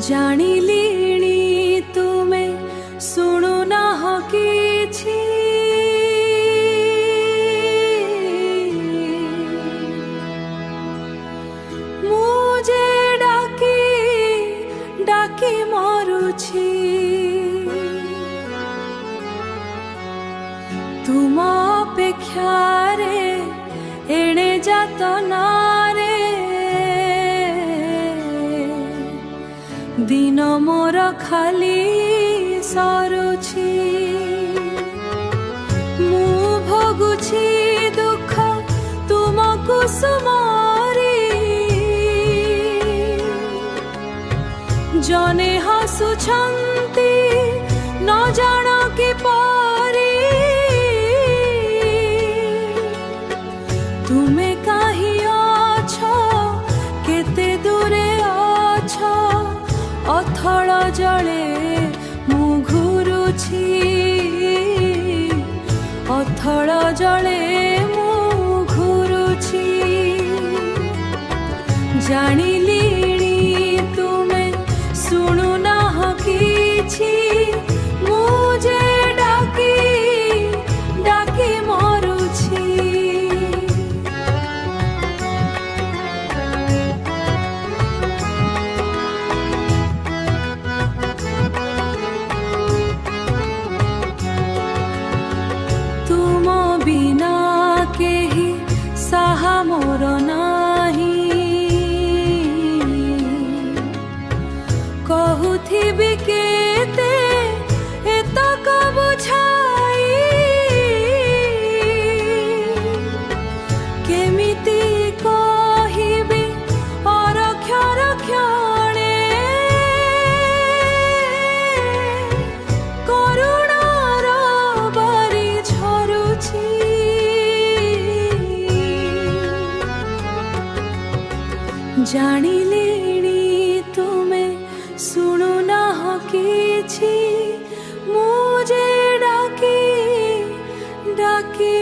ଜାଣିଲିଣି ତୁମେ ଶୁଣୁନାହ କିଛି, ମୁଁ ଯେ ଡାକି ଡାକି ମରୁଛି। ତୁମ ଅପେକ୍ଷାରେ ଏଣେ ଯାତନାରେ ଦିନ ମୋର ଖାଲି ସରୁଛି। ମୁଁ ଭୋଗୁଛି ଦୁଃଖ ତୁମକୁ ସୁମରି, ଜନେ ହସୁଛନ୍ତି ନ ଜାଣ କିପରି। ତୁମେ କାହିଁ ଅଛ କେତେ ଦୂରେ ଅଛ, ଅଥଳ ଜଳେ ମୁଁ ଘୁରୁଛି, ଅଥଳ ଜଳେ ମୁଁ ଘୁରୁଛି। ଜାଣିଲିଣି ତୁମେ ଶୁଣୁନାହ କିଛି, ମୁଁ ଯେ ଡାକି ଡାକି ମରୁଛି। ତୁମ ବିନା କେହି ସାହା ମୋର ନାହିଁ, କହୁଥିବି କେତେ ଏତକ ବୁଝାଇ। କେମିତି କହିବି ଅରକ୍ଷର କ୍ଷଣେ, କରୁଣାର ବାରି ଝରୁଛି। ଜାଣିଲିଣି ତୁମେ ଶୁଣୁନାହ କିଛି, ମୁଁ ଯେ ଡାକି ଡାକି